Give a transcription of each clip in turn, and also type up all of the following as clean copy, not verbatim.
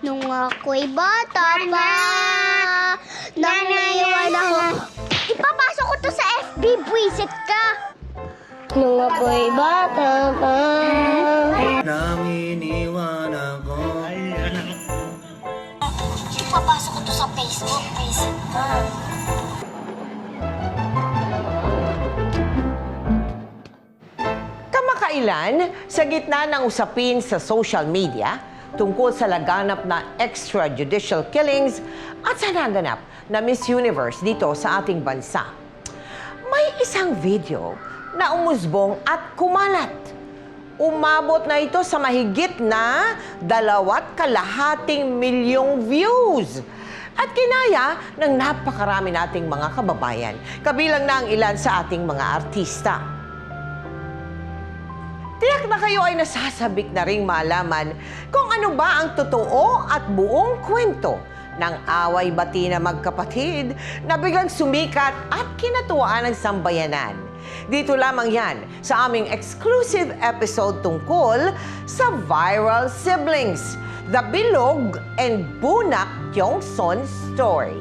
Nung ako'y bata pa, nang naiwan ako. Ipapasok ko to sa FB, buwisit ka. Nung ako'y bata pa, nang iniwan ako. ipapasok ko to sa Facebook, buwisit ka. Kamakailan, sa gitna ng usapin sa social media tungkol sa laganap na extrajudicial killings at sa naganap na Miss Universe dito sa ating bansa, may isang video na umusbong at kumalat. Umabot na ito sa mahigit na 2.5 milyong views. At kinaya ng napakarami nating mga kababayan, kabilang na ang ilan sa ating mga artista. Tiyak na kayo ay nasasabik na ring malaman kung ano ba ang totoo at buong kwento ng away-bati na magkapatid na biglang sumikat at kinatuwaan ng sambayanan. Dito lamang yan sa aming exclusive episode tungkol sa viral siblings, The Bilog and Bunak Kyongson Story.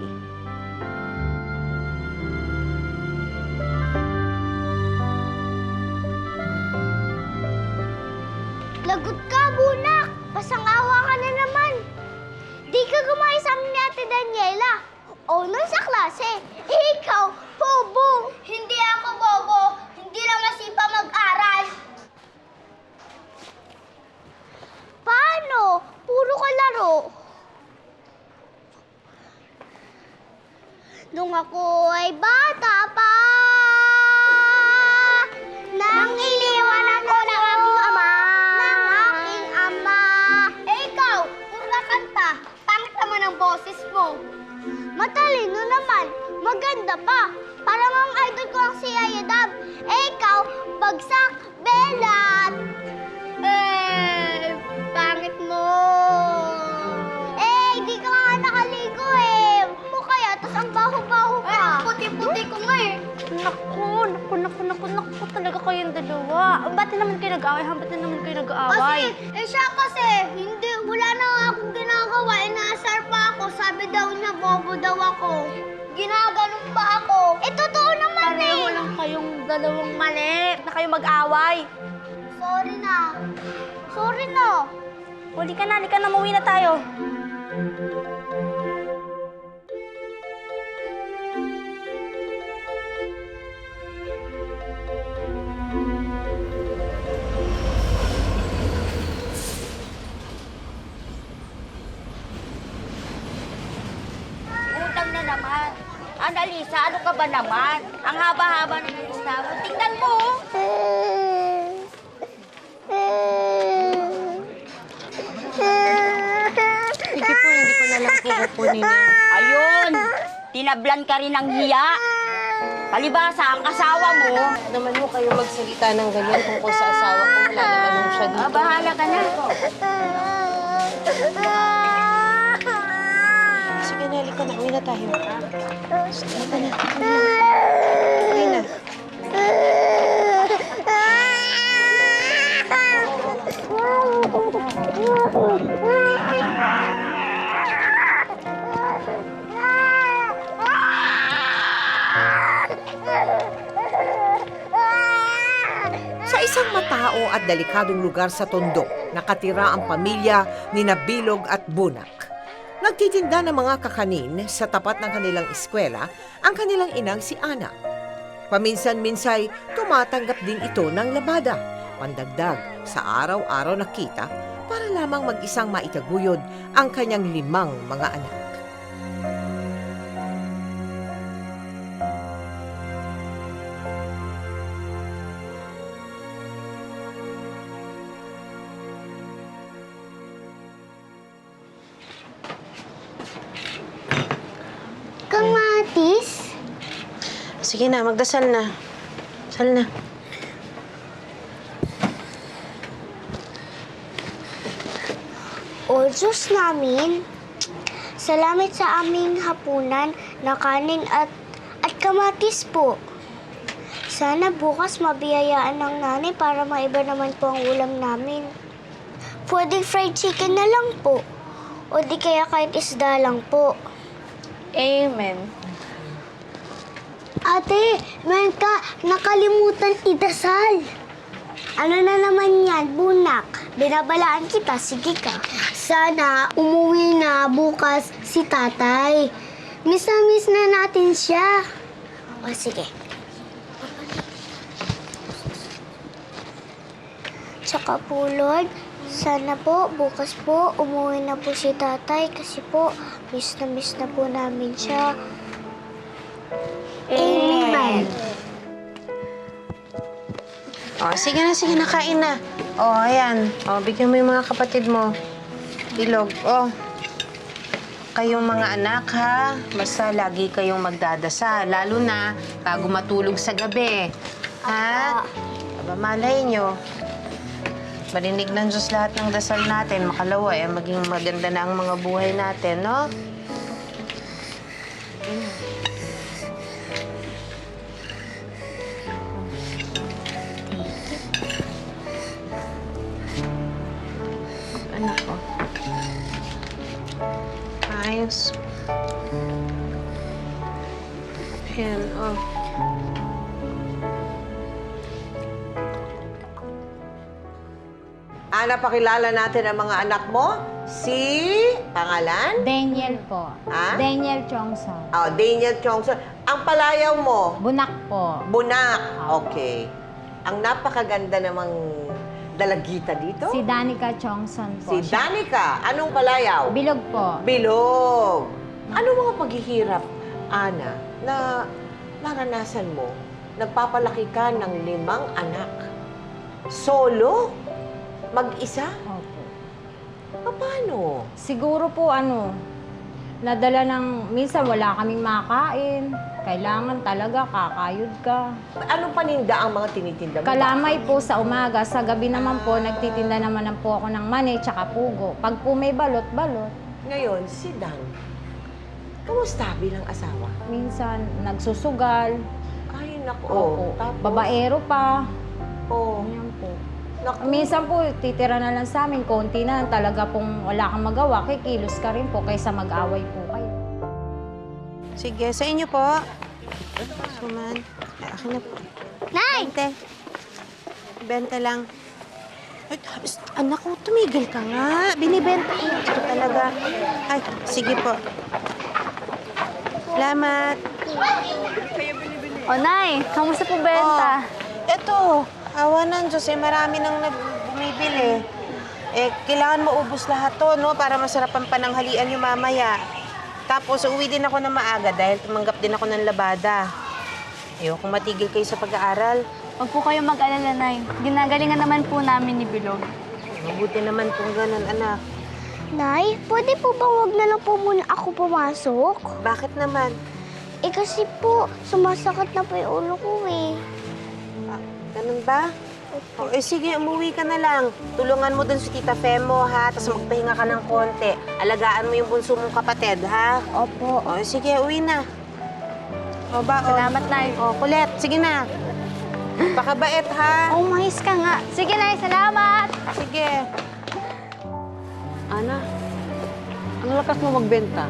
Lagot ka, Bunak! Pasangawa ka na naman. Di ka gumaya sa amin ni Ate Daniela. O nun sa klase, ikaw, bobo! Hindi ako bobo. Hindi lang masipa mag-aral. Paano? Puro ka laro. Nung ako ay bata pa, nang iniwan ako ng aking ama. Ikaw, puro ka kanta. Pangit naman ang boses mo. Matalino naman. Maganda pa. Parang ang idol ko ang si Ayadab. Ikaw, bagsak, belat. Pangit mo. Di ka nga nakaligo eh. Mo kaya, tas ang baho-baho pa. Puti-puti ko nga eh. Naku, talaga kayong dalawa. Ba't na naman kayo nag-away? Ba't na naman kayo nag-away? Siya kasi, hindi, wala na nga akong ginagawa. Inaasar pa ako. Sabi daw niya, bobo daw ako. Ginaganon pa ako. Totoo naman Pareho lang kayong dalawang mali na kayo mag-away. Sorry na. Sorry na. Huli ka na, umuwi na tayo. Utang na naman. Annalisa, ano ka ba naman? Ang haba-haba ng lista mo. Tingnan mo. Hindi ko na lang kukunin yan. Ayun. Tinablan ka rin ng hiya. Palibasa, ang asawa mo. Naman mo kayo magsalita ng ganyan tungkol sa asawa ko. Wala naman siya dito. Bahala ka na. Sige na, halika na. Uwi na tayo. Halika na. Uwi na. Sa isang matao at delikadong lugar sa Tondo, nakatira ang pamilya ni Bilog at Bunak. Nagtitinda ng mga kakanin sa tapat ng kanilang eskwela ang kanilang inang si Ana. Paminsan-minsay, tumatanggap din ito ng labada, pandagdag sa araw-araw na kita para lamang mag-isang maitaguyod ang kanyang 5 mga anak. Kamatis? Sige na, magdasal na. Dasal na. O Diyos namin, salamat sa aming hapunan na kanin at kamatis po. Sana bukas mabiyayaan ng nanay para maiba naman po ang ulam namin. Pwedeng fried chicken na lang po. O di kaya kahit isda lang po. Amen. Ate, Menka, nakalimutan idasal. Ano na naman yan, bunak? Binabalaan kita, sige ka. Sana umuwi na bukas si tatay. Miss na miss na natin siya. O sige. Tsaka po, Lord, sana po bukas po umuwi na po si tatay kasi po miss na po namin siya. Amen. Oh, sige na, kain na. Oh, ayan. Oh, bigyan mo yung mga kapatid mo. Bilog. Oh. Kayong mga anak, ha? Basta lagi kayong magdadasal. Lalo na bago matulog sa gabi. Ha? Aba, malay nyo. Marinig ng Diyos lahat ng dasal natin. Makalawa, maging maganda na ang mga buhay natin, no? Anak ko. Ayos. Ayan, oh. Ana, pakilala natin ang mga anak mo. Si... Pangalan? Daniel po. Ha? Daniel Chongson. Oh, Daniel Chongson. Ang palayaw mo? Bunak po. Bunak. Okay. Ang napakaganda namang dalagita dito. Si Danica Chongson po. Si Danica. Anong palayaw? Bilog po. Bilog. Ano mga paghihirap, Ana, na naranasan mo? Nagpapalaki ka ng 5 anak. Solo? Mag-isa? Opo. Paano? Siguro po nadala ng, minsan wala kaming makain. Kailangan talaga kakayod ka. Anong paninda ang mga tinitinda mo? Kalamay po sa umaga. Sa gabi naman po, nagtitinda naman po ako ng mani tsaka pugo. Pag po may balot, balot. Ngayon, si Dan. Kamusta bilang asawa? Minsan nagsusugal. Ay, naku. Opo. Tapos? Babaero pa. Oh. Ganyan po. Naku. Minsan po, titira na lang sa amin, konti na lang talaga pong wala kang magawa, kikilos ka rin po kaysa mag-away po kayo. Sige, sa inyo po. Suman. Ay, akin na po. Nay! 20 lang. Ay, anak ko, tumigil ka nga. Binibenta ko. Ito talaga. Ay, sige po. Salamat. O, Nay, kamusta po benta? Eto, awa ng Diyos, marami nang bumibili. Kailangan maubos lahat to, no? Para masarap ang pananghalian yung mamaya. Tapos, uwi din ako na maaga dahil tumanggap din ako ng labada. Ayokong matigil kayo sa pag-aaral. Huwag po kayong mag-alala, Nay. Ginagalingan naman po namin ni Bilog. Mabuti naman kung ganun, anak. Nay, pwede po bang wag na lang po muna ako pumasok? Bakit naman? Kasi po, sumasakit na po yung ulo ko eh. Ganun ba? O, sige, umuwi ka na lang. Tulungan mo dun si Tita Femo, ha? Tapos magpahinga ka ng konti. Alagaan mo yung bunso mong kapatid, ha? Opo. O, sige, uwi na. O, ba? Salamat, Nay. O, kulit. Sige na. Pakabait, ha? Oh, mahis ka nga. Sige, Nay. Salamat! Sige. Ana, ang lakas mo magbenta.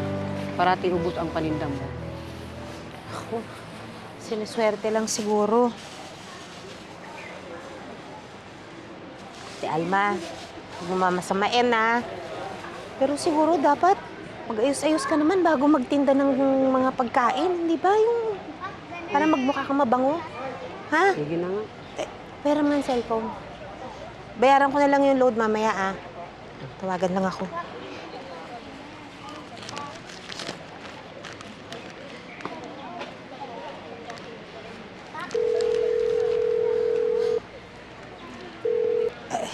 Parating ubos ang paninda mo. Ako, sinuswerte lang siguro. Si Alma, huwag mo mamasamain, ha? Pero siguro dapat mag-ayos-ayos ka naman bago magtinda ng mga pagkain. Hindi ba? Yung para magmukha kang mabango. Ha? Sige na nga. Pera mo ng cellphone. Bayaran ko na lang yung load mamaya, ah. Tawagan lang ako.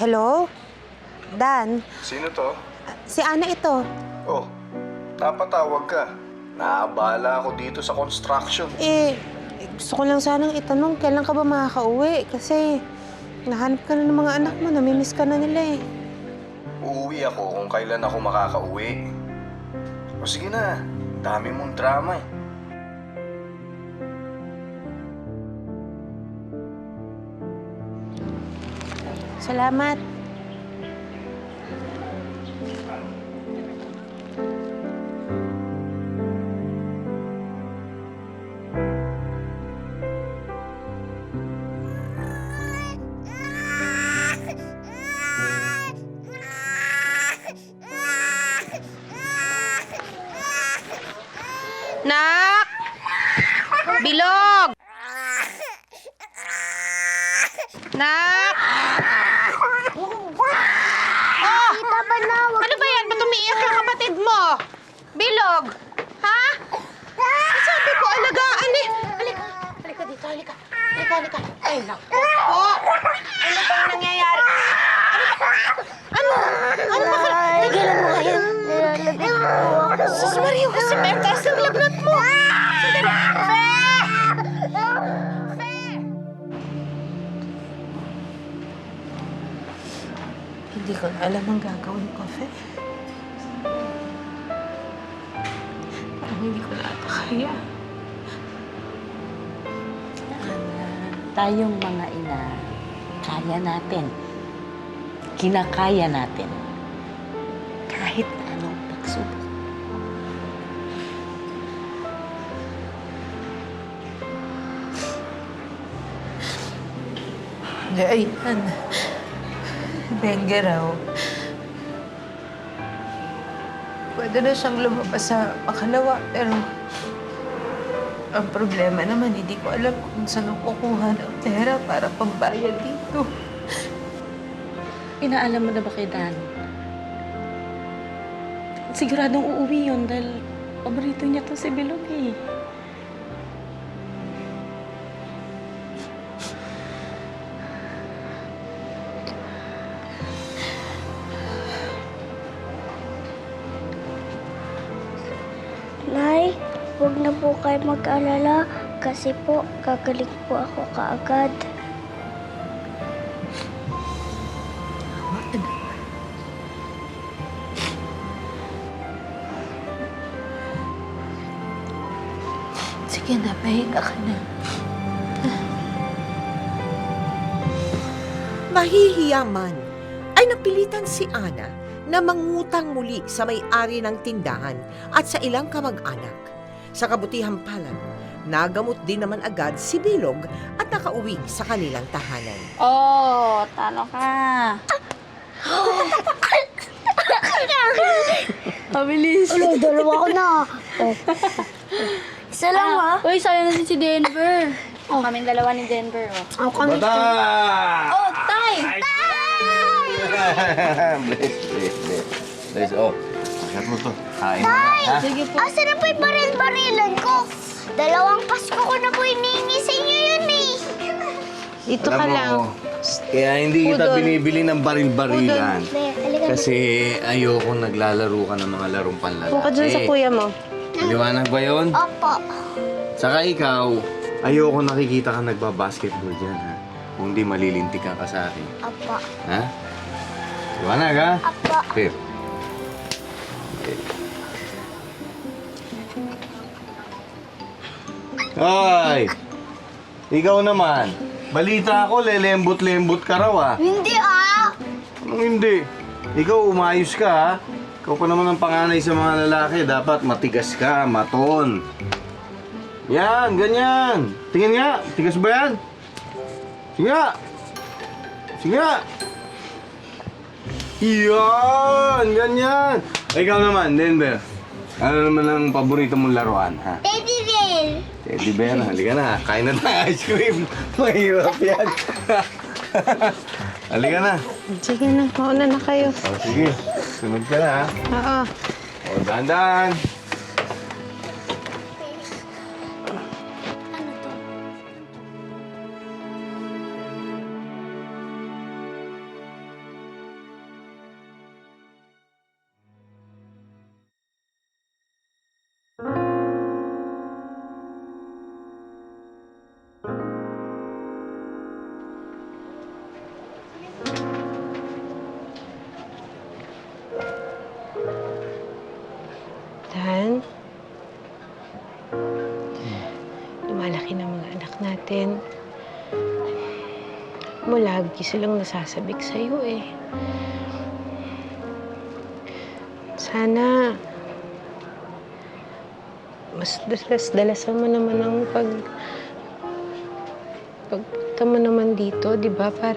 Hello? Dan? Sino to? Si Ana ito. Oh, napatawag ka. Naabala ako dito sa construction. Gusto ko lang sanang itanong, kailan ka ba makakauwi? Kasi nahanap ka na ng mga anak mo, namimiss ka na nila eh. Uuwi ako kung kailan ako makakauwi. O sige na, dami mong drama eh. Salamat. Nak! Bilog! Nak! Oh! Tita, banawag. Ano ba yan? Ba't umiiyak yung kapatid mo? Bilog! Ha? Sabi ko, alagaan eh. Halika, halika dito, halika. Halika, halika. Ay, naku po. Ano bang nangyayari? Ano? Ano ba? Tigilan mo nga yan. Nilalagay po ako. Sus Mario, kasi may taas ng lagnat mo. Sandali. Hindi ko na alam ang gagawin ko, Fe. Parang hindi ko na ata kaya. Tayong mga ina, kaya natin. Kinakaya natin. Kahit anong pagsubok. Ayan. Dengue raw. Pwede na siyang lumabas sa pakalawa, pero ang problema naman, hindi ko alam kung saan ako kukuha ng pera para pambayad dito. Inaalam mo na ba kay Dan? Siguradong uuwi yun dahil paborito niya to si Bilog eh. Nay, huwag na po kayo mag-alala kasi po gagaling po ako kaagad. Sige na, pahinga ka na. Mahihiya man, ay napilitan si Ana na mangutang muli sa may-ari ng tindahan at sa ilang kamag-anak. Sa kabutihang palad, nagamot din naman agad si Bilog at nakauwi sa kanilang tahanan. Oh, talo ka. Mabilis. Ulo, dalawa ko na. Isa lang ha. Uy, sayang na si Denver. Oh, kaming dalawa ni Denver, oh. Bata! Oh, tay! Bless. Oh, akyat mo to. Kain mo na, ha? Sige po. Asa na po yung baril-barilan ko? Dalawang Pasko ko na po hinihingi sa inyo yun eh. Dito ka Alam lang. mo, kaya hindi kita Udon. binibili ng baril-barilan. Ne, halika. Kasi ayoko naglalaro ka ng mga larong panlalaki. Huwag ka dyan sa kuya mo. Liwanag ba yun? Opo. Saka ikaw, ayoko nakikita ka nagbabasketball dyan, ha? Kung di malilintikan ka sa akin. Opo. Ha? Liwanag, ha? Opo. Pip. Ay! Ikaw naman. Balita ako, lelembot-lembot ka raw, ha? Hindi ah. Anong hindi? Ikaw, umayos ka, ha? Ikaw pa naman ang panganay sa mga lalaki. Dapat matigas ka, maton. Yan, ganyan. Tingin nga, tigas ba yan? Sige nga. Sige nga. Yan, ganyan. Ikaw naman, Denver. Ano naman ang paborito mong laruan, ha? Teddy bear. Teddy bear, halika na. Kain na tayo ice cream. Mahirap yan. Halika na. Sige na, mauna na kayo. O, sige. Sunod ka na, ha? Oo. O, dahan-dahan. Dan, lumalaki ng mga anak natin. Mo lagi silang nasasabik sa'yo eh. Sana mas dalas-dalasan mo naman ang pagpunta mo naman dito, di ba? Para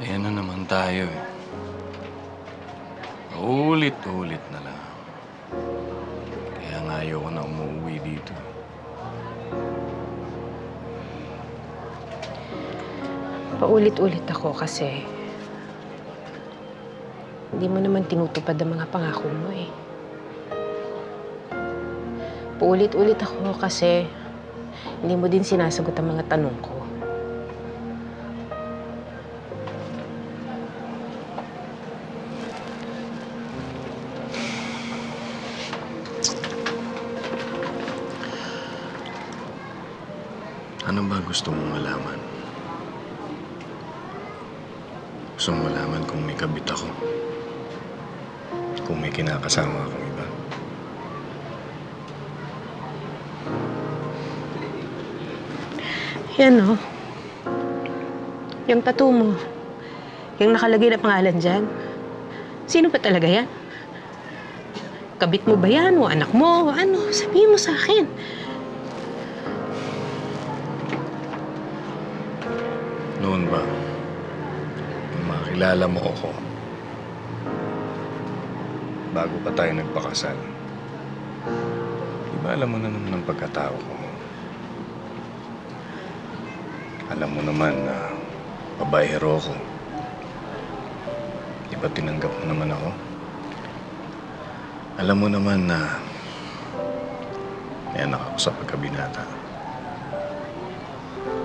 Ayan na naman tayo, eh. Paulit-ulit na lang. Kaya nga ayoko na umuwi dito. Paulit-ulit ako kasi hindi mo naman tinutupad ang mga pangako mo eh. Paulit-ulit ako kasi hindi mo din sinasagot ang mga tanong ko. Ano ba gusto mong malaman? Gusto mong malaman kung may kabit ako? Kung may kinakasama akong iba? Yan o. Yung tattoo mo. Yung nakalagay na pangalan dyan. Sino ba talaga yan? Kabit mo ba yan? O anak mo? O ano? Sabihin mo sa akin. Noon ba, nung makilala mo ako, bago pa tayo nagpakasal, di ba alam mo na naman ang pagkatao ko? Alam mo naman na babaero ko. Di ba tinanggap mo naman ako? Alam mo naman na may anak ako sa pagkabinata.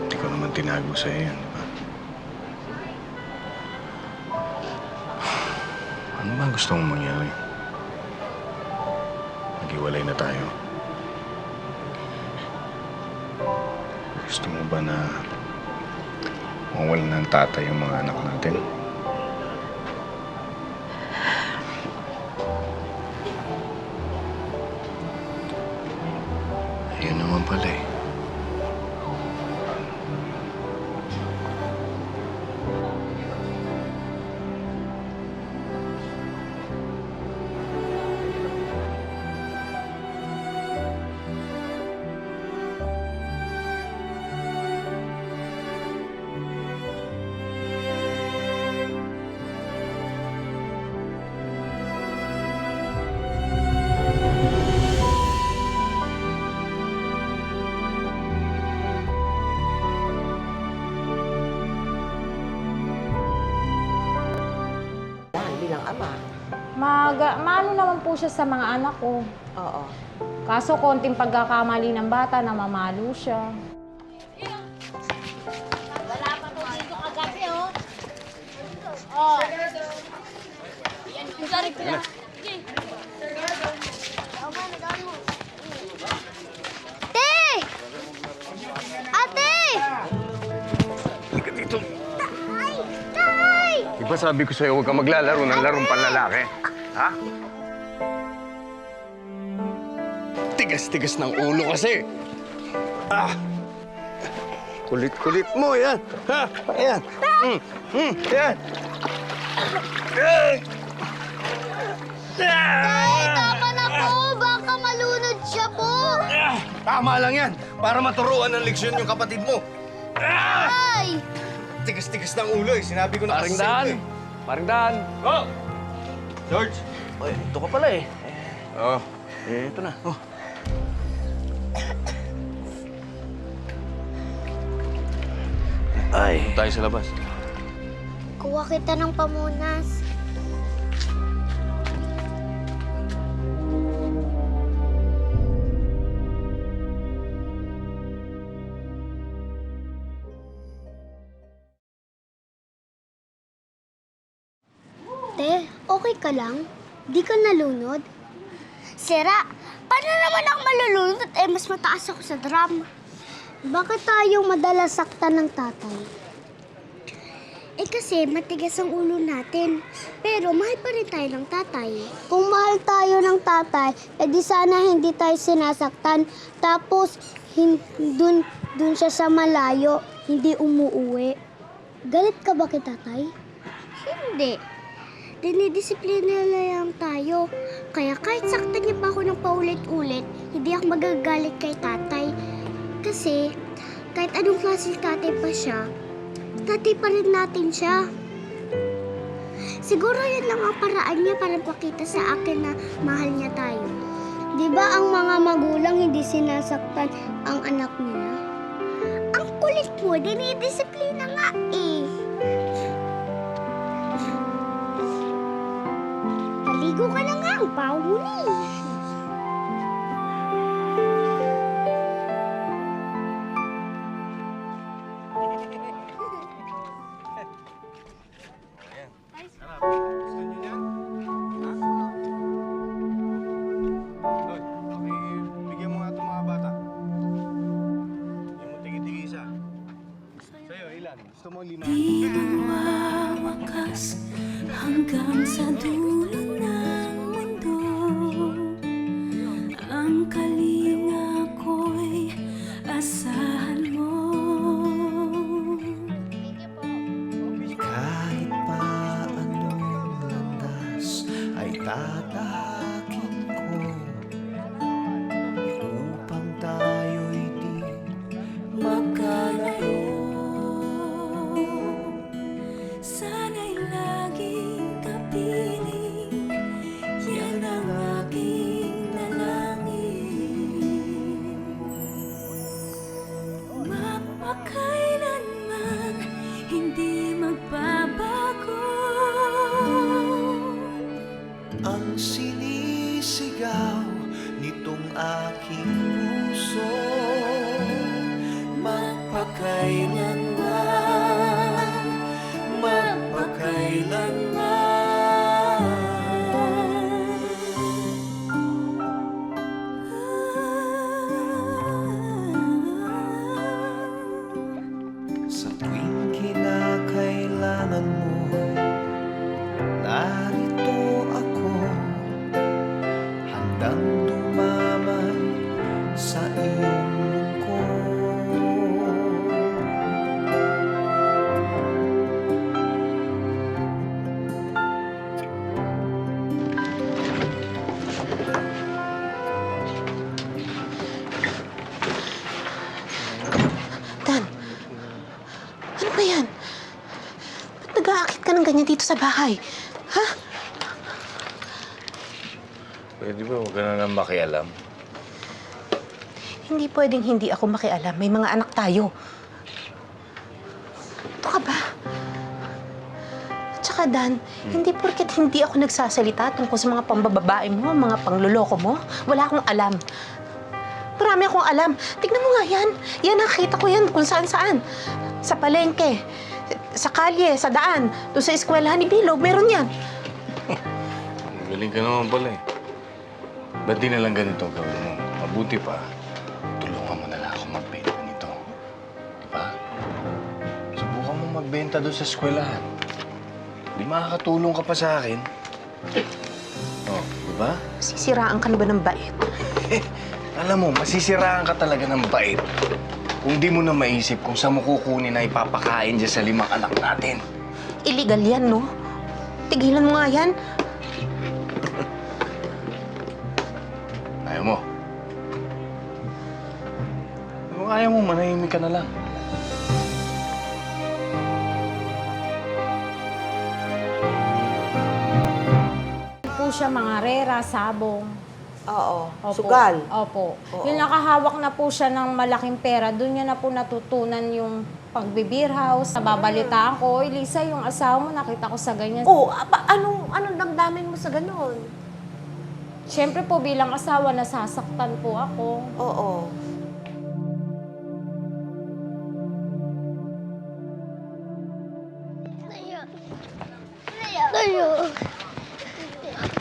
Hindi ko naman tinago sa'yo yun, di ba? Ano ba gusto mong mangyari? Maghiwalay na tayo. Gusto mo ba na mawalan ng tatay yung mga anak natin? Ayun naman pala eh. Yan, bilang ama. Maano naman po siya sa mga anak ko. Oo. Kaso konting pagkakamali ng bata, namamalo siya. Wala pa po dito kagabi, oh. Oh. Yan, yung sarip nila. Sige. Te! Ate! Halika dito. Tay! Tay! Di ba sabi ko sa'yo huwag ka maglalaro ng larong panlalaki? Ha? Tigas-tigas ng ulo kasi. Ah! Kulit-kulit mo, yan. Ha? Ayan. Yan. Tay, tama na po! Baka malunod siya po! Tama lang yan, para maturuan ng leksyon yung kapatid mo. Tay! Tigas-tigas ng ulo eh, sinabi ko na kasi sa'yo eh. Paring Dan! Oh! George! Oy, ito ka pala eh. Oh. Ito na. Oh. Ay. Tayo sa labas. Kuha kita ng pamunas. Te, okay ka lang? Di ka nalunod? Sira, paano naman ako malulunod? Mas mataas ako sa drum. Bakit tayo madalas saktan ng tatay? Kasi matigas ang ulo natin. Pero mahal pa rin tayo ng tatay. Kung mahal tayo ng tatay, edi sana hindi tayo sinasaktan. Tapos, dun siya sa malayo, hindi umuuwi. Galit ka ba kay tatay? Hindi. Dinidisiplina lang tayo. Kaya kahit saktan niya pa ako ng paulit-ulit, hindi ako magagalit kay tatay. Kasi kahit anong klaseng tatay pa siya, tatay pa rin natin siya. Siguro yun lang ang paraan niya para pakita sa akin na mahal niya tayo. Di ba ang mga magulang hindi sinasaktan ang anak nila? Ang kulit mo, dinidisiplina nga eh. Maligo ka na nga, ang pahuli. Bigyan mo nga itong mga bata. Bigyan mo tigi-tigi isa. Sa'yo, ilan? Gusto mo 5? Wawakas hanggang sa dulo ng mundo. Ang kalinga ko'y asahan mo. Kahit pa anong landas ay tatahakin ko upang tayo'y di magkalayo. Sana'y laging kapiling, yan ang aking dalangin. Mapakailanman hindi magbabago. Ang sinisigaw nitong aking puso, magpakailanman, magpakailanman. Sa tuwing kinakailangan mo'y narito ako, handang dumamay sa iyong lungkot. Dan, ano ba yan? Ba't nag-aakit ka ng ganyan dito sa bahay? Ha? Pwede ba huwag ka na lang makialam? Hindi pwedeng hindi ako makialam. May mga anak tayo. Ito ka ba? At saka, Dan, hindi porket hindi ako nagsasalita tungkol sa mga pambababae mo, mga pangluloko mo, wala akong alam. Marami akong alam. Tignan mo nga yan. Yan, nakita ko yan kung saan-saan. Sa palengke, sa kalye, sa daan, doon sa eskwelahan ni Bilog, meron yan. Galing ka naman pala eh. Ba't di na lang ganito gawin mo? Mabuti pa, tulungan mo na lang ako magbenta nito. Di ba? Subukan mo magbenta doon sa eskwelahan. Di makakatulong ka pa sa akin. Oh, di ba? Sisiraan ka na ba ng bait? Alam mo, masisiraan ka talaga ng bait kung di mo na maisip kung saan mo kukunin na ipapakain dyan sa 5 anak natin. Illegal yan, no? Tigilan mo nga yan. Ayaw mo. Kung ayaw mo, manahimik ka na lang. Po siya mga rera, sabong. Oo, Opo. sugal. Opo. Oo. Yung nakahawak na po siya ng malaking pera, doon niya na po natutunan yung pag-beer house. Nababalitaan ko, Lisa, yung asawa mo, nakita ko sa ganyan. Oh, anong damdamin mo sa ganon? Siyempre po, bilang asawa, nasasaktan po ako. Oo. Tayo.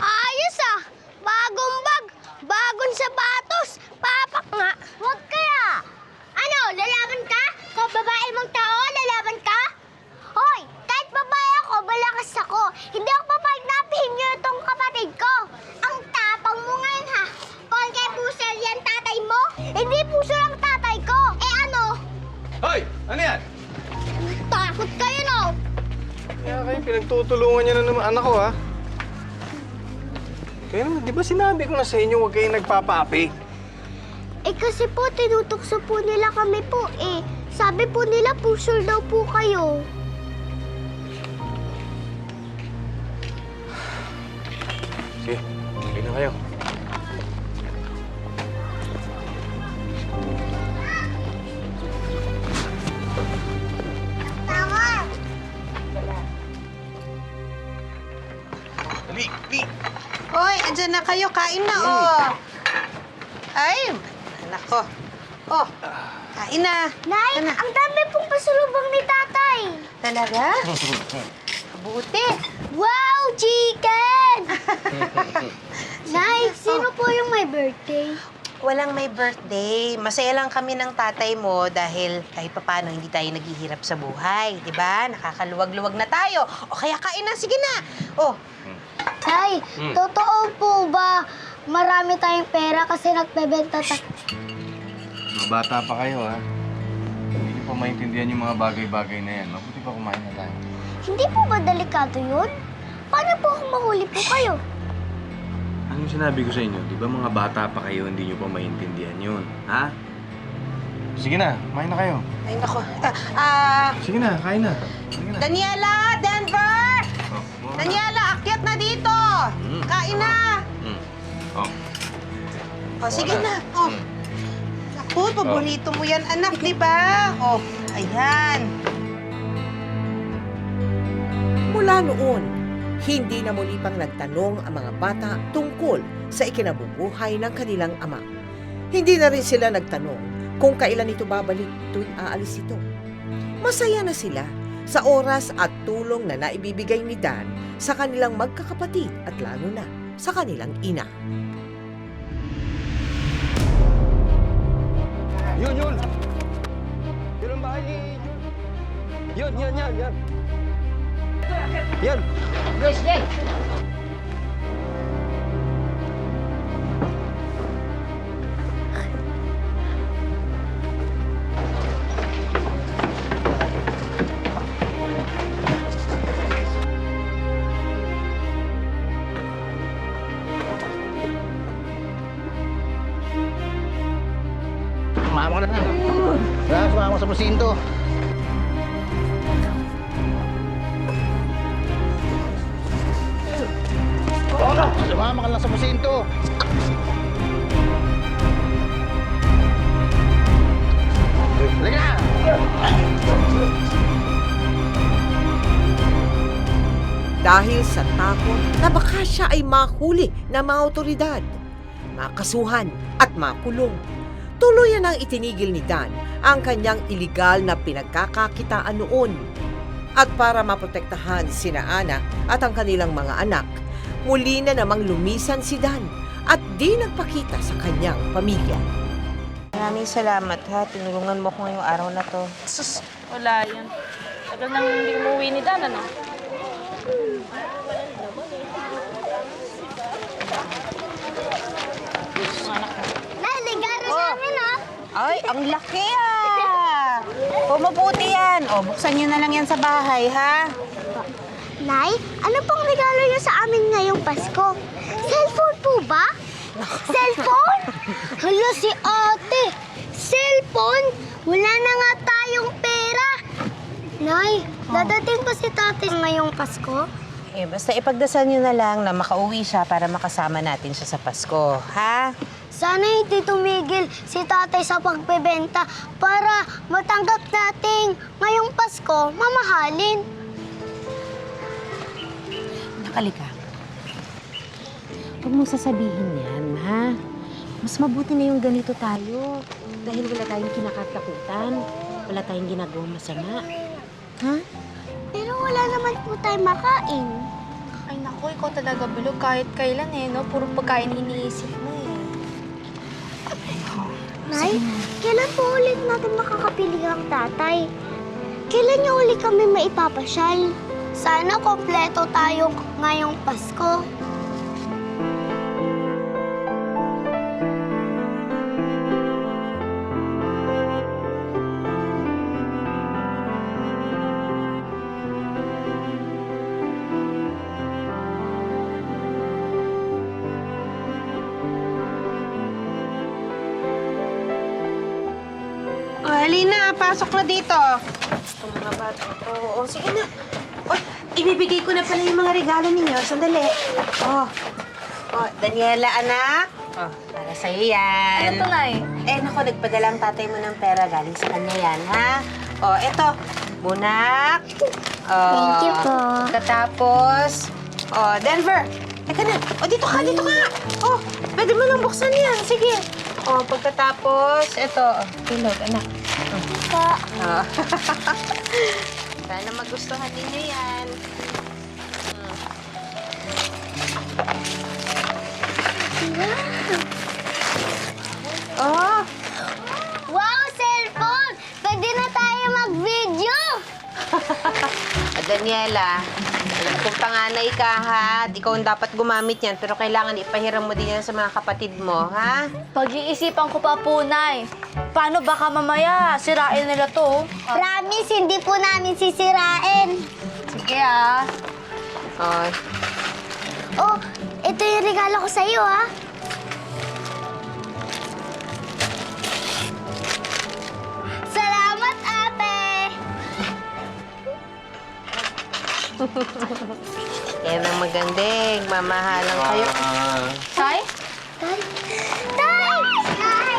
Ayos ah! Bagong bag, bagong sapatos, papak nga. Huwag kaya. Ano, lalaban ka? Kung babae mong tao, lalaban ka? Hoy, kahit babae ako, malakas ako. Hindi ako papayag na niyo itong kapatid ko. Ang tapang mo ngayon ha. Kung kay pusel yan tatay mo, hindi puso lang tatay ko. Eh ano? Hoy! Ano yan? Takot kayo no? Kaya kayo, pinagtutulungan niya na naman anak ko, ha? Kaya naman, di ba sinabi ko na sa inyo huwag kayong nagpapaapi? Eh kasi po, tinutukso po nila kami po eh. Sabi po nila, pusol daw po kayo. Oy, andyan na kayo. Kain na, oh. Ay, anak ko. Oh, kain na. Nay, ang dami pong pasalubong ni tatay. Talaga? Mabuti. Wow, chicken! Nay, sino po yung may birthday? Walang may birthday. Masaya lang kami ng tatay mo dahil kahit papano hindi tayo naghihirap sa buhay. Di ba? Nakakaluwag-luwag na tayo. O kaya kain na. Sige na. Oh, Tay, totoo po ba marami tayong pera kasi nagbebenta tayo? Mga bata pa kayo, ha? Hindi niyo pa maintindihan yung mga bagay-bagay na yan. Mabuti pa kumain na tayo. Hindi po ba delikado yun? Paano po kung mahuli po kayo? Anong sinabi ko sa inyo? Di ba mga bata pa kayo, hindi niyo pa maintindihan yun, ha? Sige na, kumain na kayo. ay nako. Sige na, kain na. Sige na. Daniela! Denver! Oh, Daniela, akyat na dito! Kain na! Oh. O, sige na. Oh. Naku, paborito mo yan, anak, di ba? Oh, ayan. Mula noon, hindi na muli pang nagtanong ang mga bata tungkol sa ikinabubuhay ng kanilang ama. Hindi na rin sila nagtanong kung kailan ito babalik tuwing aalis ito. Masaya na sila sa oras at tulong na naibibigay ni Dan sa kanilang magkakapatid at lalo na sa kanilang ina. Yun! Yun ang bahay ni Jun. Yan. Yan! Sumama ka na. Sumama sa presinto. Sumama ka lang sa presinto. Halika na! Dahil sa takot na baka siya ay mahuli ng mga otoridad, makasuhan at makulong. Tuluyan ang itinigil ni Dan ang kanyang iligal na pinagkakakitaan noon. At para maprotektahan sina Ana at ang kanilang mga anak, muli na namang lumisan si Dan at di nagpakita sa kanyang pamilya. Maraming salamat, ha. Tinulungan mo ko ngayong araw na to. Sus, wala yan. Tagal nang hindi umuwi ni Dan, ano? Nay, ligaro namin, oh. Ay, ang laki, ah! O, mabuti yan. O, buksan nyo na lang yan sa bahay, ha? Nay, ano pong regalo niyo sa amin ngayong Pasko? Cellphone po ba? Cellphone? Hala si ate! Cellphone? Wala na nga tayong pera! Nay, dadating pa si tate ngayong Pasko? Eh, basta ipagdasal nyo na lang na makauwi siya para makasama natin siya sa Pasko, ha? Sana hindi tumigil si tatay sa pagbebenta para matanggap nating ngayong Pasko mamahalin. Nakalika. Huwag mong sasabihin yan, ha? Mas mabuti na yung ganito tayo. Dahil wala tayong kinakatakutan. Wala tayong ginagawang masama. Ha? Pero wala naman po tayo makain. Ay naku, ikaw talaga bilog kahit kailan eh, no? Puro pagkain iniisip mo eh. Nay, kailan po ulit natin makakapili ang tatay? Kailan niyo ulit kami maipapasyal? Sana kompleto tayo ngayong Pasko. O, Halina, pasok na dito. Ito mga bata. Oo, sige na. O, ibibigay ko na pala yung mga regalo ninyo. Sandali. O, Daniela, anak. O, para sa'yo yan. Ano to, Nay? Eh, naku, nagpadala ang tatay mo ng pera. Galing sa kanya yan, ha? O, eto. Bunak. O, Thank you po. Katapos. O, Denver. Teka na. O, dito ka, dito ka. O, pwede mo nang buksan yan. Sige. O, pagkatapos, ito. Ilog, anak. Pa. Oh. Sana magustuhan ninyo yan. Oh, Wow, cellphone! Pwede na tayo mag-video! Daniela, alam kong panganay ka, ha? At ikaw ang dapat gumamit yan, pero kailangan ipahiram mo din yan sa mga kapatid mo, ha? Pag-iisipan ko pa po, Nay. Paano baka mamaya sirain nila to? Promise, hindi po namin sisirain. Sige, ah. Oh, Oh, ito yung regalo ko sa'yo, ha? Salamat, ate! yan ang magandang. Mamahalang kayo. Tay? Tay! Tay! Tay!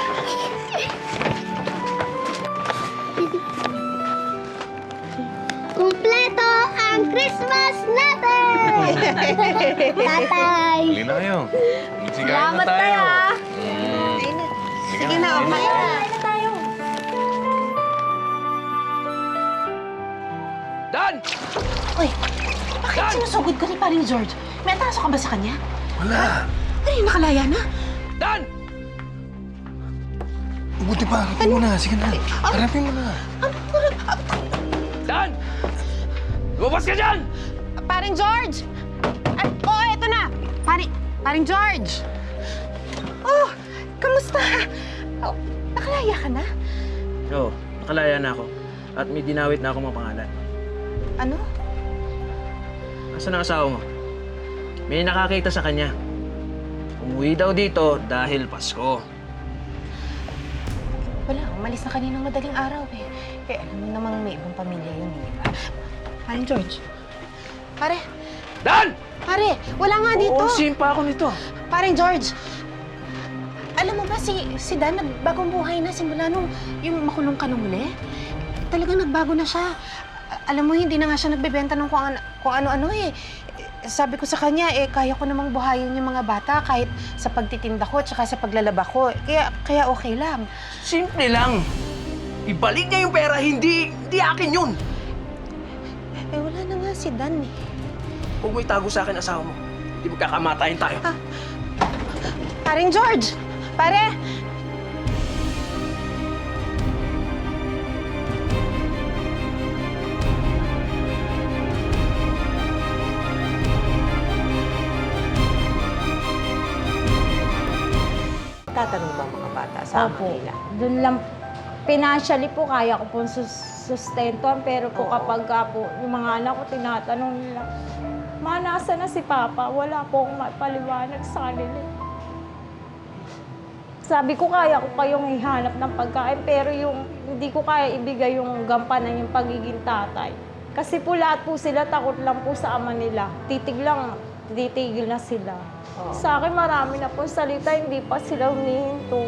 Kumpleto ang Christmas natin! Tatay! Huli na kayo. Sige na Salamat, Tay, tayo. ah. Sige na, umaya na. Dan! Uy, bakit sinusugod ka ni Paring George? May atraso ka ba sa kanya? Wala. Ano yung nakalaya na? Dan! Buti pa, harapin mo na. Sige na. Harapin mo na. Dan! Lumabas ka dyan! Paring George! Ay, oh, eto na! Paring George! Oh, kamusta? Oh, nakalaya ka na? Oo, nakalaya na ako. At may dinawit na ako mga pangalan. Ano? Asan ang asawa mo? May nakakita sa kanya. Umuwi daw dito dahil Pasko. Wala, umalis na kaninang madaling araw eh. Eh, alam mo namang may ibang pamilya yun, di ba? Paring George. Pare, Dan! pare, wala nga dito. Oo, simpa ako nito. Paring George, alam mo ba si Dan nagbagong buhay na simula nung yung makulong ka nung huli? Talagang nagbago na siya. Alam mo, hindi na nga siya nagbebenta ng kung ano-ano eh. Sabi ko sa kanya, kaya ko namang buhayin yung mga bata kahit sa pagtitinda ko tsaka sa paglalaba ko. Kaya okay lang. Simple lang. Ibalik niya yung pera, hindi akin yun. Wala na nga si Dan eh. Huwag mo itago sa akin asawa mo. Hindi magkakamatayin tayo. Paring George! Pare! Tatanong ba mga bata sa Opo. nila? Doon lang, financially po, kaya ko po sustentuhan. Pero po kapag po, yung mga anak ko, tinatanong nila, Ma, nasa na si Papa? Wala po akong mapaliwanag sa kanila. Sabi ko, kaya ko kayong ihanap ng pagkain, pero yung hindi ko kaya ibigay yung gampanan yung pagiging tatay. Kasi po lahat po sila takot lang po sa ama nila. Titigil na sila. Sa akin, marami na po salita, hindi pa sila humihinto.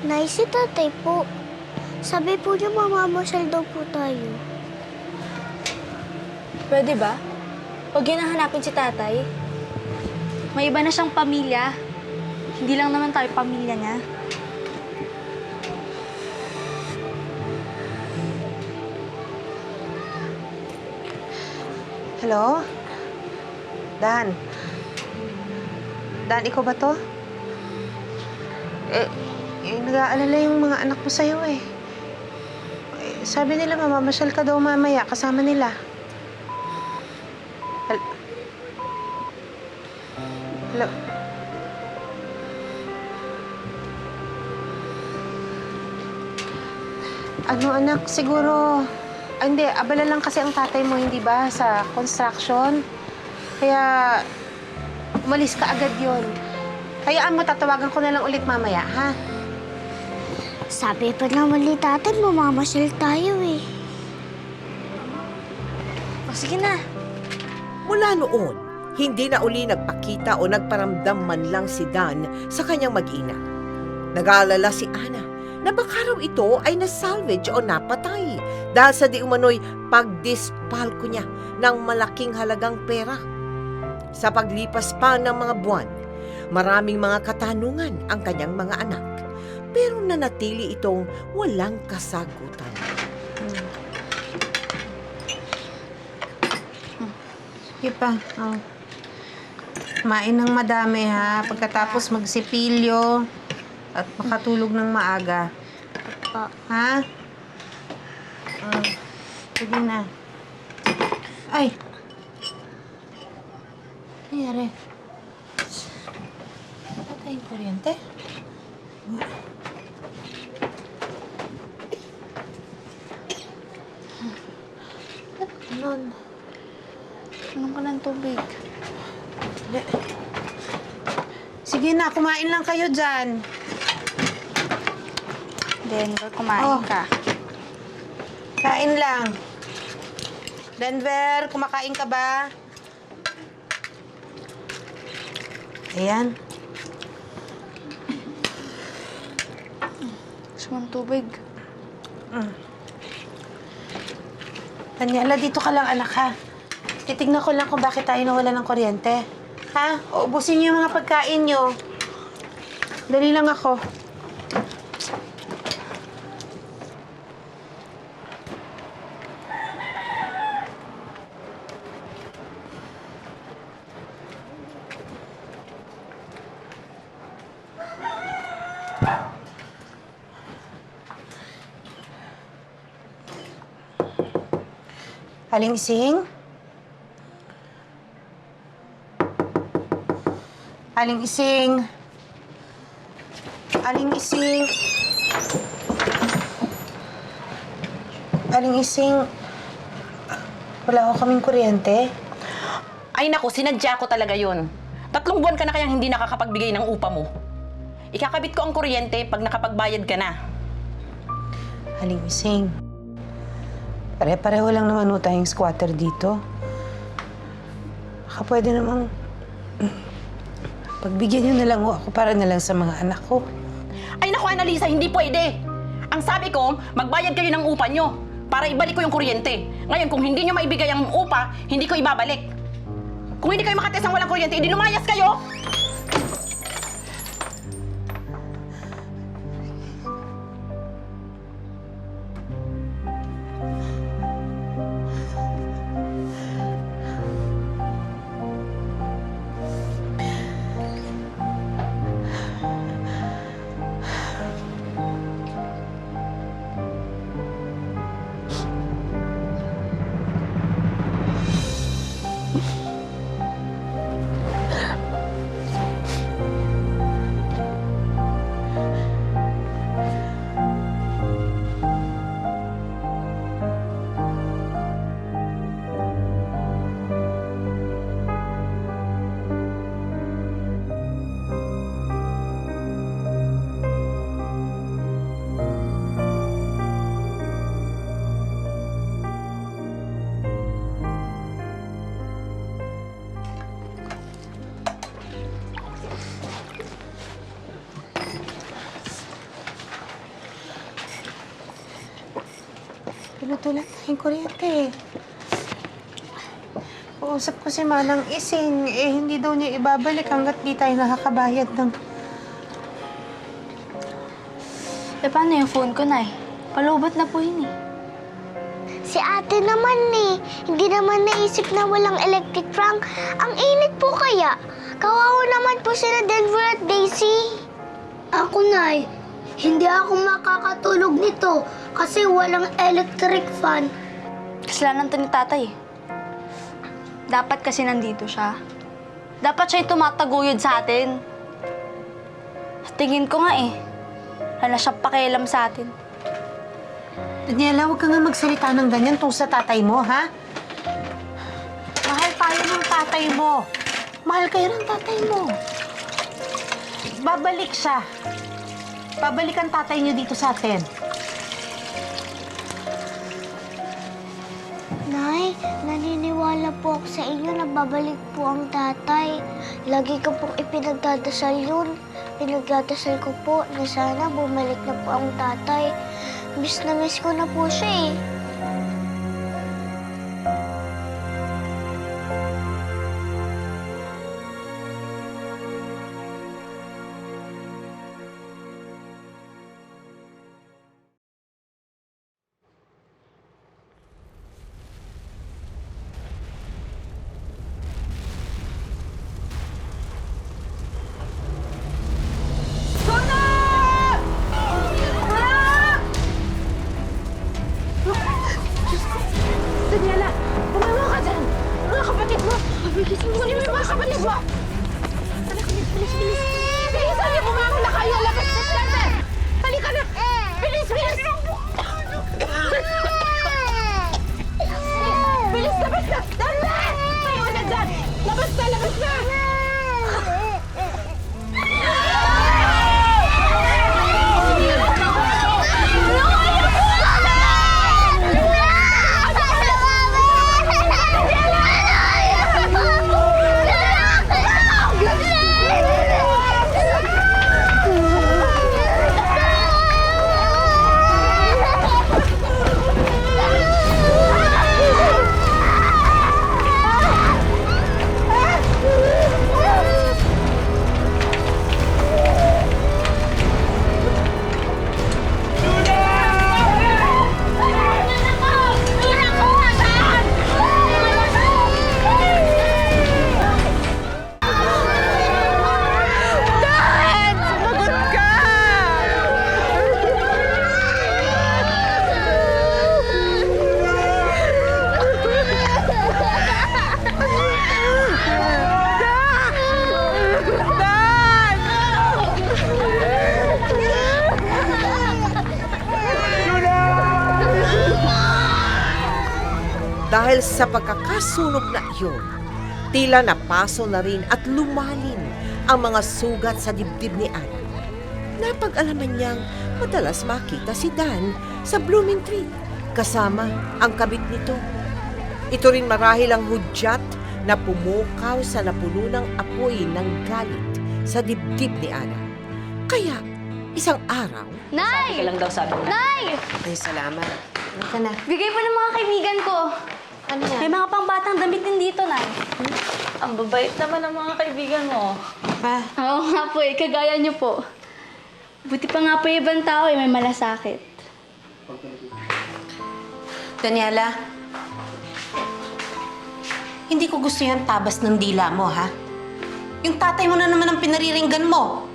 Nay, si tatay po. Sabi po niya mamamasyal daw po tayo. Pwede ba? Huwag yun ang hanapin si tatay. May iba na siyang pamilya. Hindi lang naman tayo pamilya niya. Hello? Dan? Dan, ikaw ba to? Nag-aalala yung mga anak mo sa'yo eh. Sabi nila, mamamasyal ka daw mamaya kasama nila. Hello? Ano anak, siguro... hindi, abala lang kasi ang tatay mo, hindi ba? Sa construction. Kaya umalis ka agad yon. Hayaan mo, tatawagan ko na lang ulit mamaya, ha? Sabi pa naman ni tatay, mamamasyal tayo eh. O sige na. Mula noon, hindi na uli nagpakita o nagparamdam man lang si Dan sa kanyang mag-ina. Nag-aalala si Ana na baka raw ito ay nasalvage o napatay dahil sa di umano'y pagdispalko niya ng malaking halagang pera. Sa paglipas pa ng mga buwan, maraming mga katanungan ang kanyang mga anak, pero nanatili itong walang kasagutan. Sige pa. Oh. Kumain ng madami, ha? Pagkatapos magsipilyo at makatulog ng maaga. Ha? Sige na. Ay! Nangyari? Patay yung kuryente? Ganon. Anong ka ng tubig? Sige na, kumain lang kayo dyan. Denver, kumain ka. Kain lang. Denver, kumakain ka ba? Ayan. Gusto mong tubig? Daniela, dito ka lang, anak, ha? Titignan ko lang kung bakit tayo nawala ng kuryente. Ha? Ubusin niyo yung mga pagkain niyo. Dali lang ako. Aling Ising? Aling Ising? Aling Ising? Aling Ising? Wala ko kaming kuryente. Ay naku, sinadya ko talaga yun. 3 buwan ka na kayang hindi nakakapagbigay ng upa mo. Ikakabit ko ang kuryente pag nakapagbayad ka na. Aling Ising, pare-pareho lang naman ho tayong squatter dito. Baka pwede namang pagbigyan niyo na lang ho ako para na lang sa mga anak ko. Ay naku, Annalisa, hindi pwede. Ang sabi ko, magbayad kayo ng upa nyo para ibalik ko yung kuryente. Ngayon, kung hindi nyo maibigay ang upa, hindi ko ibabalik. Kung hindi kayo makates ng walang kuryente, edi lumayas kayo! Pinatulan tayong kuryente. Uusap ko si Manang Ising, hindi daw niya ibabalik hanggat di tayo nakakabayad ng... Paano yung phone ko, Nay? Palubot na po yun eh. Si ate naman hindi naman naisip na walang electric trunk. Ang init po kaya. Kawawa naman po sila Denver at Daisy. Ako, Nay, hindi ako makakatulog nito kasi walang electric fan. Kasalanan to ni tatay eh. Dapat kasi nandito siya. Dapat siya yung tumataguyod sa atin. Tingin ko nga eh. Wala siya pakialam sa atin. Daniela, huwag ka nga magsalita ng ganyan tungkol sa tatay mo, ha? Mahal, tayo ng tatay mo. Mahal kayo ng tatay mo. Babalik siya. Babalik ang tatay niyo dito sa atin. Nay, naniniwala po ako sa inyo na babalik po ang tatay. Lagi ko pong ipinagdadasal yun. Pinagdadasal ko po na sana bumalik na po ang tatay. Miss na miss ko na po siya eh. Daniela, pumawa ka dyan! Mga kapatid mo! Bilisan mo yung mga kapatid mo! Anak, bilis, bilis, bilis! Bilisan niyo, pumawa na kayo! Labas na sila! Halika na! Bilis, bilis! Bilis, labas na! Dali! Tayo na dyan! Labas na, labas na! Dahil sa pagkakasunog na iyon, tila napaso na rin at lumalim ang mga sugat sa dibdib ni Ana. Napag-alaman niyang madalas makita si Dan sa Blooming Tree kasama ang kabit nito. Ito rin marahil ang hudyat na pumukaw sa napuno ng apoy ng galit sa dibdib ni Ana. Kaya, isang araw, Nay! lang daw sabi na. Nay! Ay, salamat. Ano ka na? Bigay po ng mga kaibigan ko. Ano yan? May mga pangbatang damit din dito, Nay. Ang babait naman ng mga kaibigan mo. Pa? Oo nga po eh, kagaya niyo po. Buti pa nga po yung ibang tao eh, may malasakit. Daniela, hindi ko gusto yung tabas ng dila mo, ha? Yung tatay mo na naman ang pinariringgan mo.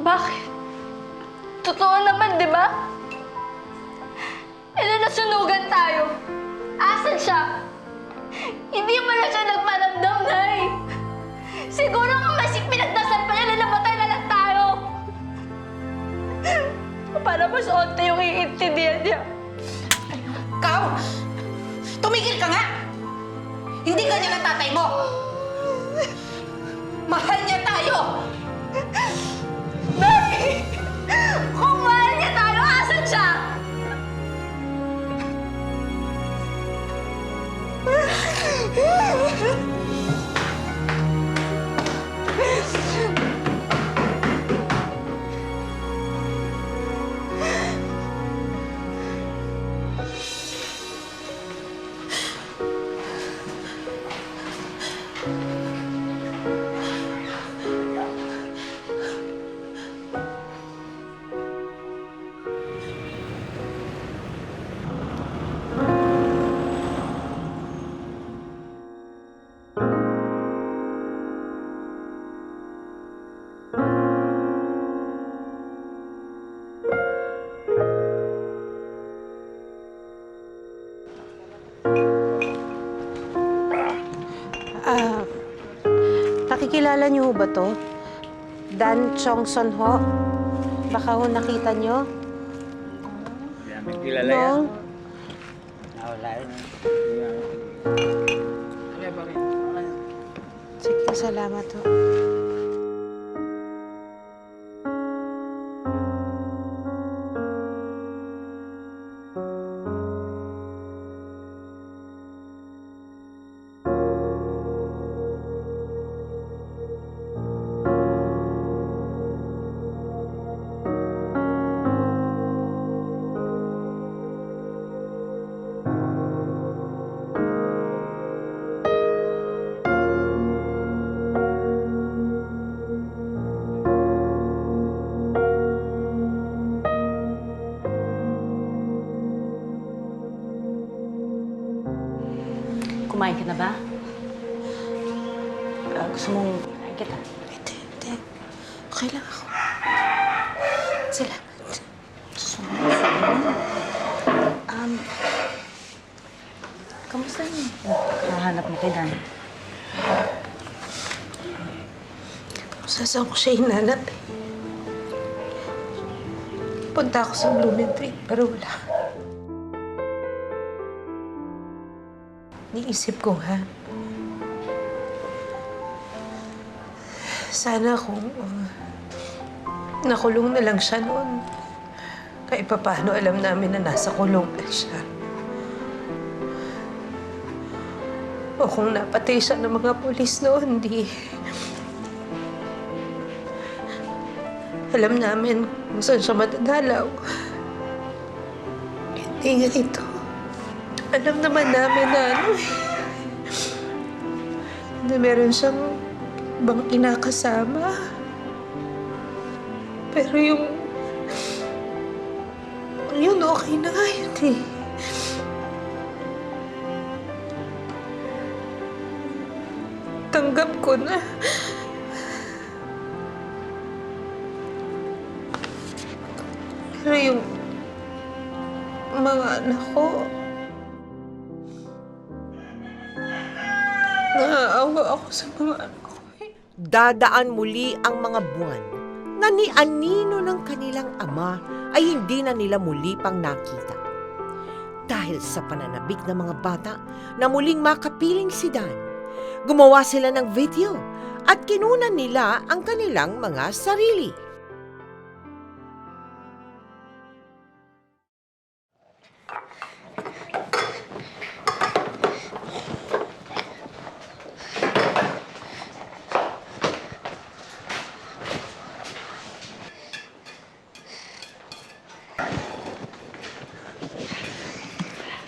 Bakit? Totoo naman, di ba? Eh, nasunugan tayo. Asan siya? Hindi man na siya nagparamdam, Nay. Siguro kung mas pinagdasal pa niya, lalamatay na lang tayo. Para mas onte yung iintindihan niya. Ikaw! Tumigil ka nga! Hindi ganyan ang tatay mo! Mahal niya tayo! Nay! Kung mahal niya tayo, asan siya? Nakikilala niyo ho ba to? Dan Chongson ho? Baka ho nakita niyo? Kilala Nong? Wala. Kaya bakit? Salamat ho. Kumain ka na ba? Gusto mong kumain kita? Hindi. Okay lang ako. Salamat. Kamusta yun? Kahanap mo kay Dan. Saan ko siya hinanap eh. Punta ako sa Blooming Tree, pero wala. Niisip ko, ha? Sana kung nakulong na lang siya noon. Kahit paano alam namin na nasa kulong na siya. O kung napatay siya ng mga pulis noon, di... Alam namin kung saan siya matadalaw. Hindi ganito. Alam naman namin na na meron siyang ibang kinakasama. Pero yun okay na nga yun eh. Tanggap ko na. Pero yung mga anak ko, naaawa ako sa mga anak ko. Dadaan muli ang mga buwan na ni anino ng kanilang ama ay hindi na nila muli pang nakita. Dahil sa pananabik ng mga bata na muling makapiling si Dan, gumawa sila ng video at kinunan nila ang kanilang mga sarili.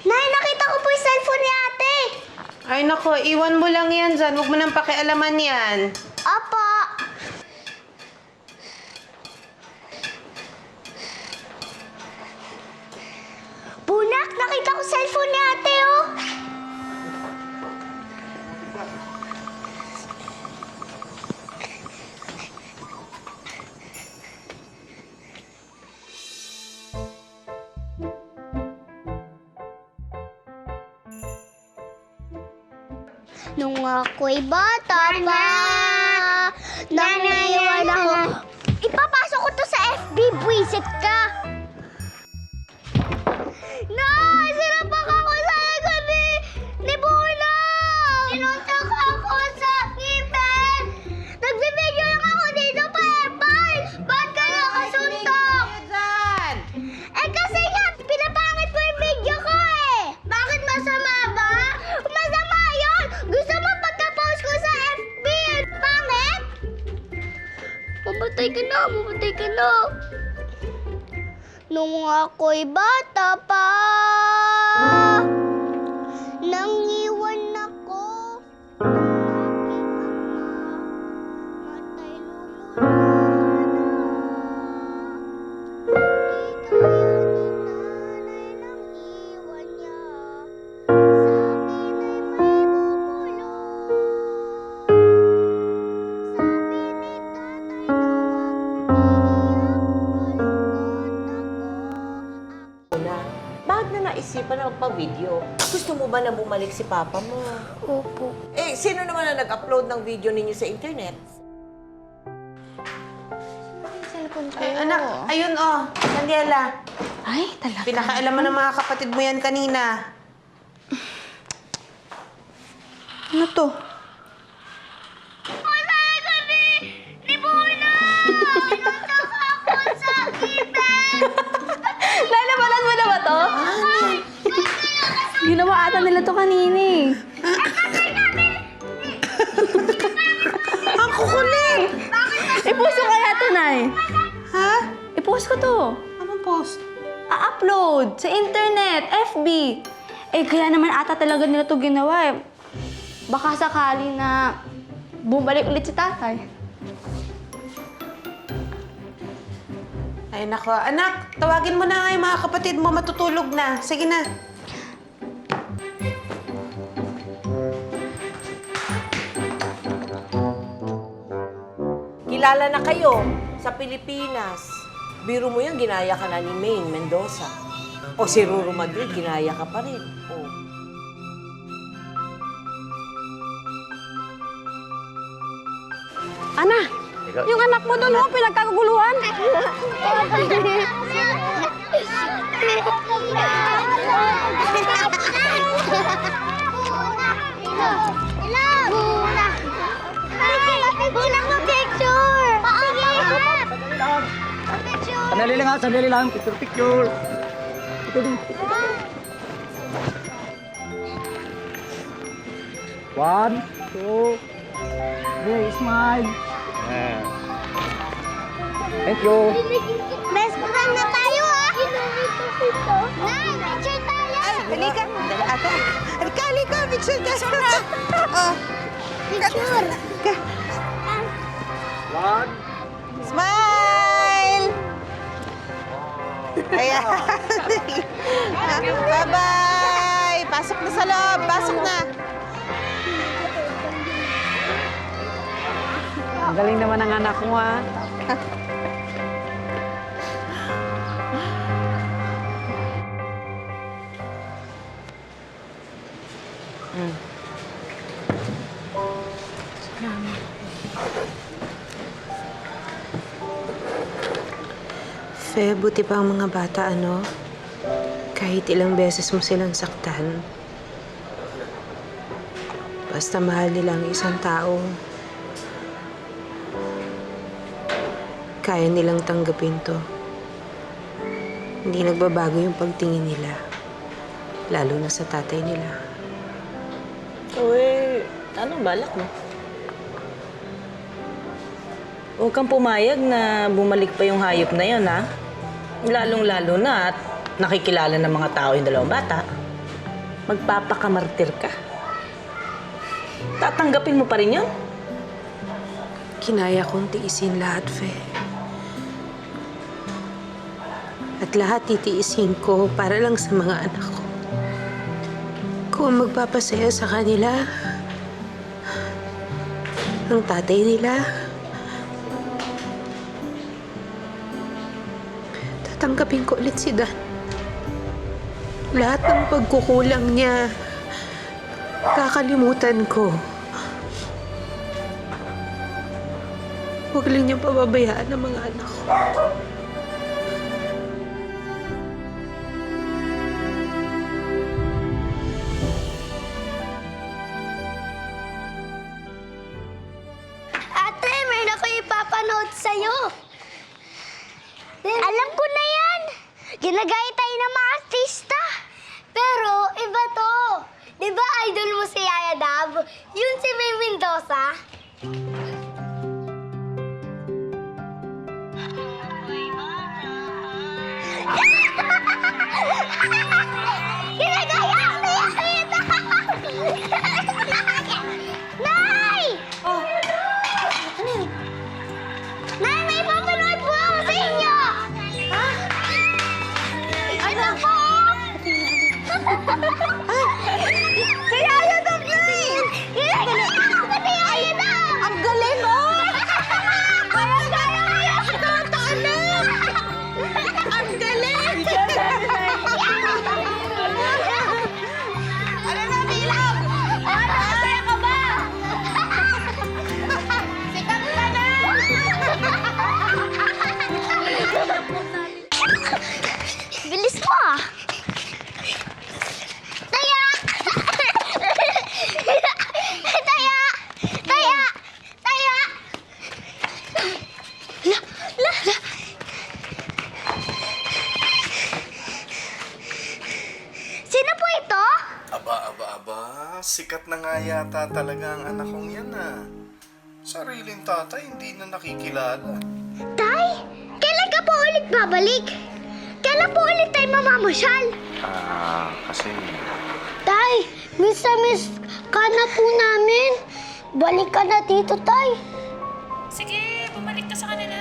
Nay, nakita ko po yung cellphone ni ate. Ay nako, iwan mo lang yan dyan. Huwag mo nang pakialaman yan. Opo. Bunak, nakita ko cellphone ni ate, oh. Nung ako'y bata pa, nang naiwan ako. Ipapasok ko to sa FB, buwisit ka. No! Sinapak ako sa likod ni Bunang! Sinuntok ako sa ngipin! Nagbibideo lang ako dito pa, Epal! Ba't ka nakasuntok? Eh kasi nga, pinapangit ko yung video ko eh! Bakit masama ba? Masama yun! Gusto mo pagka-post ko sa FB, pangit? Mamatay ka na, mamatay ka na. Nung ako'y bata pa, nang iwan ako ng aking ama, matay Bakit na naisipan na magpa-video? Gusto mo ba na bumalik si Papa mo? Opo. Eh, sino naman na nag-upload ng video ninyo sa internet? Ay, anak, ayun oh. Daniela. Ay, talaga. Pinakaalaman ng mga kapatid mo yan kanina. Ano to? Ay, kanina eh. Ang kukulit! I-post ko kaya to, Nay. Ha? I-post ko to. Anong post? A-upload sa internet, FB. Eh, kaya naman ata talaga nila to ginawa eh. Baka sakali na bumalik ulit si tatay. Ay, nako. Anak, tawagin mo na nga yung mga kapatid mo. Matutulog na. Sige na. Kilala na kayo sa Pilipinas. Biro mo yan, ginaya ka na ni Maine Mendoza. O si Ruru Madrid, ginaya ka pa rin. O. Ana, yung anak mo doon, oh, pinagkaguluhan. Bunak mo picture! Sandali lang. Picture. Ito din. 1, 2, 3, smile. Thank you. Best friend na tayo, ah! Nay, picture tayo! Halika. Dala ata. Halika. Picture ka. Oh. Picture! 1. Smile! Ayan. Bye-bye! Pasok na sa loob. Pasok na. Ang galing naman ng anak mo, ha? Fe, buti pa ang mga bata, ano? Kahit ilang beses mo silang saktan. Basta mahal nila ang isang tao. Kaya nilang tanggapin to. Hindi nagbabago yung pagtingin nila. Lalo na sa tatay nila. Uy, anong balak mo? Huwag kang pumayag na bumalik pa yung hayop na yun, ha? Lalong-lalo na at nakikilala ng mga tao yung dalawang bata. Magpapakamartir ka. Tatanggapin mo pa rin yun? Kinaya kong tiisin lahat, Fe. At lahat titiisin ko para lang sa mga anak ko. Kung magpapasaya sa kanila, ang tatay nila, tatanggapin ko ulit si Dan. Lahat ng pagkukulang niya, kakalimutan ko. Huwag lang niyang pababayaan ang mga anak ko. Ate, meron ako ipapanood sa'yo. Alam ko na yan. Ginagaya tayo ng mga artista. Pero iba to. Di ba idol mo si Yaya Dab? Yun si May Mendoza. Ginagaya ko si Yaya Dab! Nay! Oh. Ano yun? Nay, may papanood po ako sa inyo! Ha? Ano po? Si Yaya Dab, Nay! Ginagaya ko si Yaya Dab! Ang galing, nga yata talaga ang anak kong yan Sariling tatay, hindi na nakikilala. Tay, kailan ka po ulit babalik? Kailan po ulit tayo mamamasyal? Kasi... Tay, miss na miss ka na po namin. Balik ka na dito, Tay. Sige, bumalik ka sa kanila.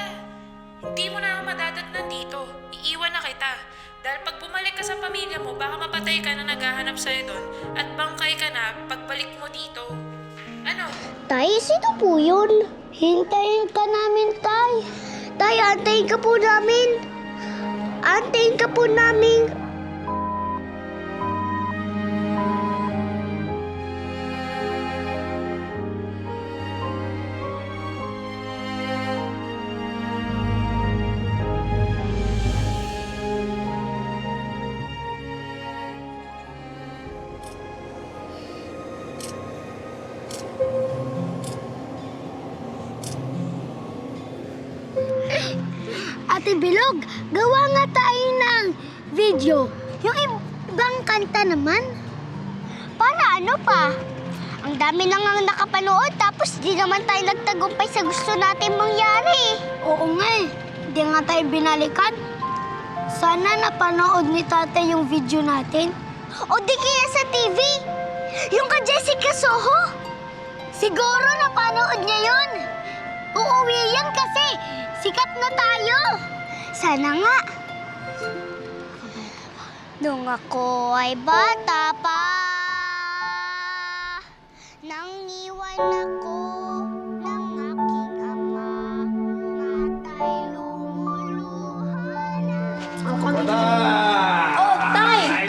Hindi mo na ako madadatnan dito. Iiwan na kita. Dahil pag bumalik ka sa pamilya mo, baka mapatay ka na naghahanap sa'yo doon at bangkay ka na pagbalik mo dito. Ano? Tay, sino po yun? Hintayin ka namin, Tay. Tay, antayin ka po namin. Antayin ka po namin. Ate Bilog, gawa nga tayo ng video. Yung ibang kanta naman. Para ano pa? Ang dami na nga nakapanood tapos di naman tayo nagtagumpay sa gusto natin mangyari. Oo nga eh. Di nga tayo binalikan. Sana napanood ni tatay yung video natin. O di kaya sa TV. Yung ka Jessica Soho. Siguro napanood niya yun. Uuwi yan kasi sikat na tayo. Sana nga. Nung ako ay bata pa, nang iwan ako ng aking ama, matay lumuluha na. Oh, Tay!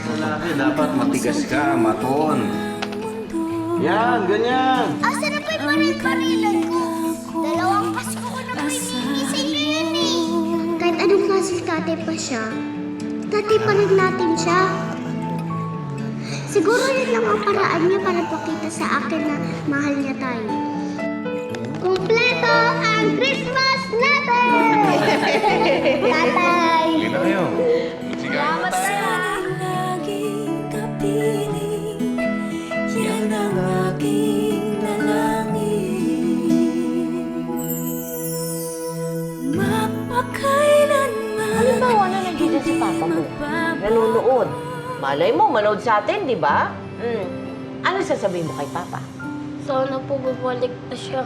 Lalaki, dapat matigas ka, maton. Yan, ganyan. Asa na pa yung baril-barilan ko? Dalawang Pasko ko na po hinihingi sa inyo yan eh. Kahit anong klase tatay pa siya, tatay pa rin natin siya. Siguro yun lang ang paraan niya para pakita sa akin na mahal niya tayo. Kumpleto ang Christmas natin! Tatay! Hindi na kayo. Salamat tayo! Laging kapiling, yan ang aking dalangin. Mapakailanman. Halimbawa na nandito si Papa mo, nanonood. Malay mo, manood sa atin, di ba? Ano sasabihin mo kay Papa? Sana po bumalik na siya.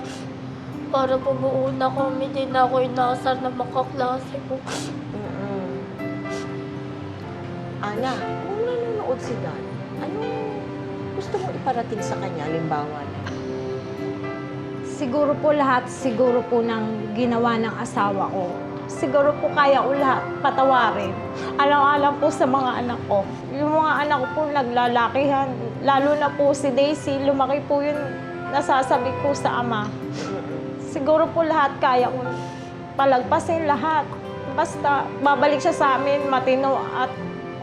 Para po buuna kami din ako inaasar na makaklase ko. Ana, kung nanonood si Dan, ano gusto mo iparating sa kanya, halimbawa na? Siguro po lahat, siguro po ng ginawa ng asawa ko. Siguro po kaya ko lahat patawarin. Alang-alang po sa mga anak ko. Yung mga anak ko po naglalakihan. Lalo na po si Daisy, lumaki po yun nasasabi ko sa ama. Siguro po lahat kaya ko palagpasin lahat. Basta babalik siya sa amin, matino at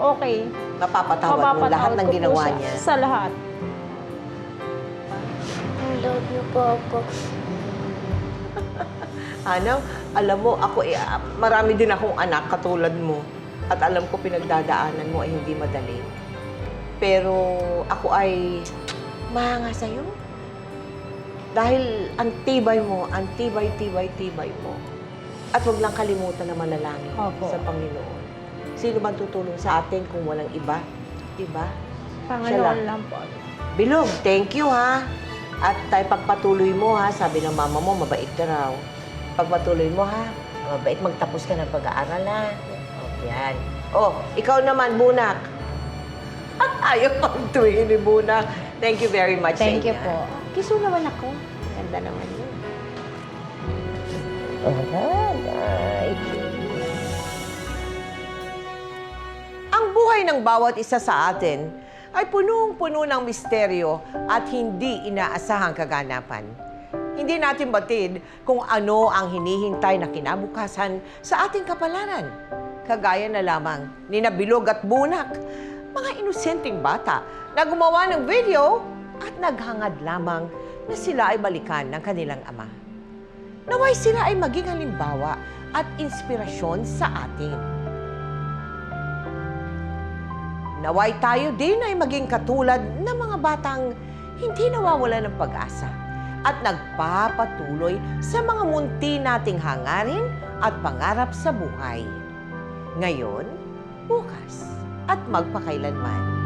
okay. Mapapatawad mo lahat ng ko po ginawa siya niya. Sa lahat. I love you, Papa. Ano, alam mo, ako marami din akong anak katulad mo. At alam ko pinagdadaanan mo ay hindi madali. Pero ako ay mahanga sa'yo. Dahil ang tibay mo, ang tibay mo. At huwag lang kalimutan na manalangin Opo. sa Panginoon. Sino bang tutulong sa atin kung walang iba? Diba? Panginoon lang po. Bilog, thank you ha. At tayo pagpatuloy mo ha, sabi ng mama mo, mabait ka raw. Pagpatuloy mo ha, mabait magtapos ka ng pag-aaral ha. O, yan. Oh, ikaw naman, Bunak. Ayaw pang tuwingin ni Bunak. Thank you very much Thank sa you inyo. po. Kiso naman ako. Ganda naman yun. Alright. Ang buhay ng bawat isa sa atin ay punong-puno ng misteryo at hindi inaasahang kaganapan. Hindi natin batid kung ano ang hinihintay na kinabukasan sa ating kapalaran. Kagaya na lamang ni Bilog at Bunak, mga inosenteng bata na gumawa ng video at naghangad lamang na sila ay balikan ng kanilang ama. Naway sila ay maging halimbawa at inspirasyon sa atin. Naway tayo din ay maging katulad ng mga batang hindi nawawala ng pag-asa at nagpapatuloy sa mga munti nating hangarin at pangarap sa buhay. Ngayon, bukas, at magpakailanman.